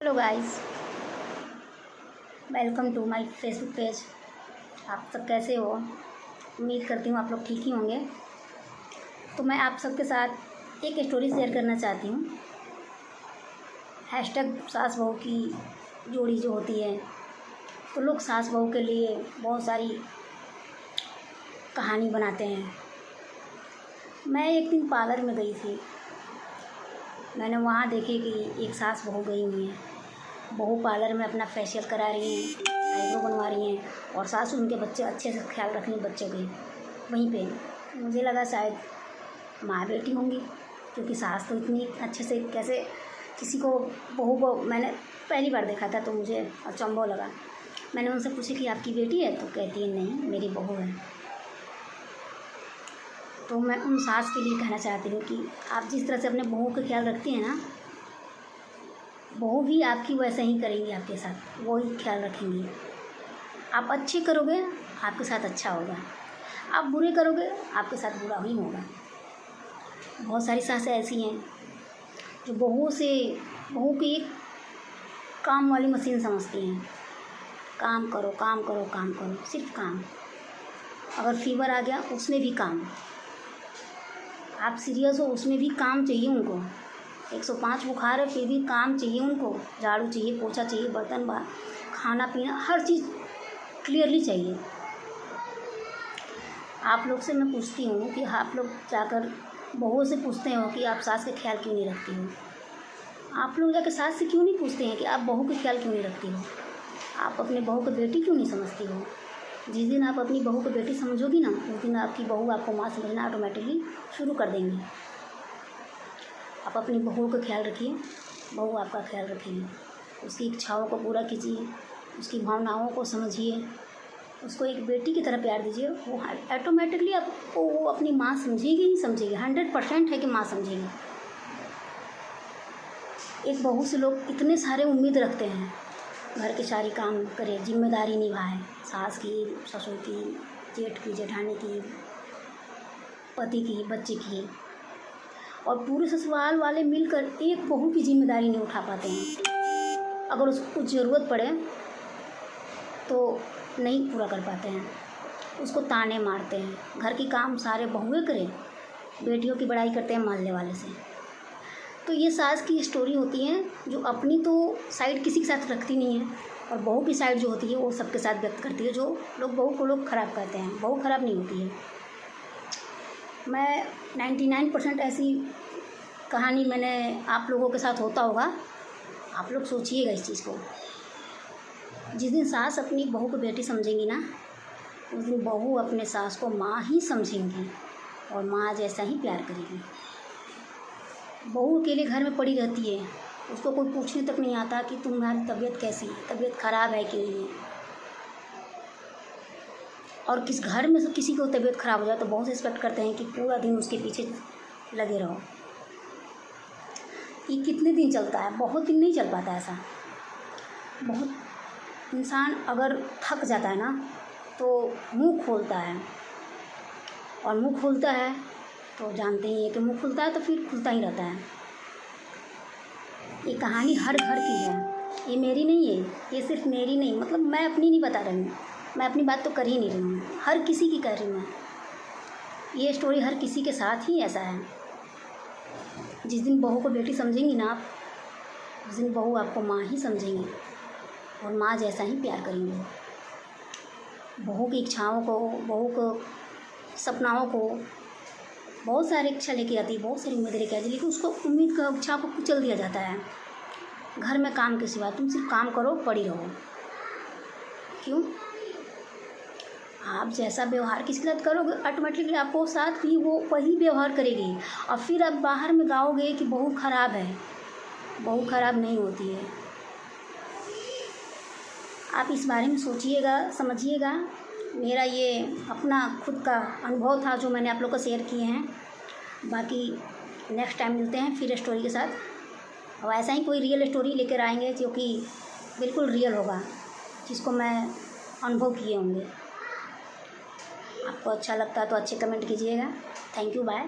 Hello guys, welcome to my Facebook page. आप सब कैसे हो? उम्मीद करती हूँ आप लोग ठीक ही होंगे। तो मैं आप सबके साथ एक स्टोरी शेयर करना चाहती हूँ। हैशटैग सास बहू की जोड़ी जो होती है, तो लोग सास बहू के लिए बहुत सारी कहानी बनाते हैं। मैं एक दिन पार्लर में गई थी। मैंने वहाँ देखे कि एक सास बहू गई हुई है। बहू पार्लर में अपना फेशियल करा रही हैं, आईब्रो बनवा रही हैं, और सास उनके बच्चे अच्छे से ख्याल रख रही हैं बच्चों के। वहीं पे मुझे लगा शायद माँ बेटी होंगी, क्योंकि सास तो इतनी अच्छे से कैसे किसी को बहू को मैंने पहली बार देखा था, तो मुझे अचंभव लगा। मैंने उनसे पूछा कि आपकी बेटी है? तो कहती है नहीं, मेरी बहू है। तो मैं उन सास के लिए कहना चाहती हूँ कि आप जिस तरह से अपने बहू का ख्याल रखती हैं ना, बहू भी आपकी वैसे ही करेंगी, आपके साथ वही ख्याल रखेंगी। आप अच्छे करोगे, आपके साथ अच्छा होगा। आप बुरे करोगे, आपके साथ बुरा ही होगा। बहुत सारी सासें ऐसी हैं जो बहू की एक काम वाली मशीन समझती हैं। काम करो, काम करो, काम करो, सिर्फ काम। अगर फीवर आ गया, उसमें भी काम। आप सीरियस हो, उसमें भी काम चाहिए उनको। 105 बुखार है, फिर भी काम चाहिए उनको। झाड़ू चाहिए, पोछा चाहिए, बर्तन खाना पीना, हर चीज़ क्लियरली चाहिए। आप लोग से मैं पूछती हूँ कि आप लोग जाकर बहू से पूछते हो कि आप सास का ख्याल क्यों नहीं रखती हो? आप लोग जाकर सास से क्यों नहीं पूछते हैं कि आप बहू का ख्याल क्यों नहीं रखती हो? आप अपने बहू को बेटी क्यों नहीं समझती हो? जिस दिन आप अपनी बहू को बेटी समझोगी ना, उस दिन आपकी बहू आपको माँ समझना ऑटोमेटिकली शुरू कर देंगी। आप अपनी बहू का ख्याल रखिए, बहू आपका ख्याल रखेगी। उसकी इच्छाओं को पूरा कीजिए, उसकी भावनाओं को समझिए, उसको एक बेटी की तरह प्यार दीजिए। वो ऑटोमेटिकली आपको वो अपनी माँ समझेगी ही समझेगी। 100% है कि माँ समझेगी। एक बहू से लोग इतने सारे उम्मीद रखते हैं, घर के सारे काम करे, जिम्मेदारी निभाए, सास की, ससुर की, जेठ की, जेठानी की, पति की, बच्चे की, और पूरे ससुराल वाले मिलकर एक बहू की जिम्मेदारी नहीं उठा पाते हैं। अगर उसको ज़रूरत पड़े तो नहीं पूरा कर पाते हैं, उसको ताने मारते हैं। घर के काम सारे बहुएं करें, बेटियों की बड़ाई करते हैं मोहल्ले वाले से। तो ये सास की स्टोरी होती है जो अपनी तो साइड किसी के साथ रखती नहीं है, और बहू की साइड जो होती है वो सबके साथ व्यक्त करती है। जो लोग बहू को लोग ख़राब कहते हैं, बहू ख़राब नहीं होती है। मैं 99% ऐसी कहानी मैंने आप लोगों के साथ होता होगा। आप लोग सोचिएगा इस चीज़ को। जिस दिन सास अपनी बहू को बेटी समझेंगी ना, उस दिन बहू अपने सास को माँ ही समझेंगी और माँ जैसा ही प्यार करेगी। बहू अकेले घर में पड़ी रहती है, उसको कोई पूछने तक नहीं आता कि तुम्हारी तबीयत कैसी है, तबीयत ख़राब है कि नहीं है। और किस घर में से किसी को तबीयत ख़राब हो जाए तो बहुत एक्सपेक्ट करते हैं कि पूरा दिन उसके पीछे लगे रहो। ये कितने दिन चलता है? बहुत दिन नहीं चल पाता ऐसा। बहुत इंसान अगर थक जाता है ना, तो मुंह खोलता है, और मुंह खोलता है तो जानते ही हैं कि मुंह खुलता है तो फिर खुलता ही रहता है। ये कहानी हर घर की है, ये मेरी नहीं है। ये सिर्फ मेरी नहीं, मतलब मैं अपनी नहीं बता रही हूँ, मैं अपनी बात तो कर ही नहीं रही हूँ, हर किसी की कह रही हूँ मैं। ये स्टोरी हर किसी के साथ ही ऐसा है। जिस दिन बहू को बेटी समझेंगी ना आप, उस दिन बहू आपको माँ ही समझेंगी और माँ जैसा ही प्यार करेंगे। बहू की इच्छाओं को, बहू को सपनाओं को, बहुत सारी इच्छा लेके आती है, बहुत सारी उम्मीदें लेके आती है, लेकिन उसको उम्मीद का इच्छा को कुचल दिया जाता है। घर में काम के सिवा तुम सिर्फ काम करो, पड़ी रहो। क्यों? आप जैसा व्यवहार किसी के साथ करोगे, ऑटोमेटिकली आपको साथ भी वो वही व्यवहार करेगी। और फिर आप बाहर में गाओगे कि बहू खराब है। बहू खराब नहीं होती है। आप इस बारे में सोचिएगा, समझिएगा। मेरा ये अपना खुद का अनुभव था जो मैंने आप लोग को शेयर किए हैं। बाकी नेक्स्ट टाइम मिलते हैं फिर स्टोरी के साथ, और ऐसा ही कोई रियल स्टोरी लेकर आएंगे जो कि बिल्कुल रियल होगा, जिसको मैं अनुभव किए होंगे। आपको अच्छा लगता है तो अच्छे कमेंट कीजिएगा। Thank you, bye.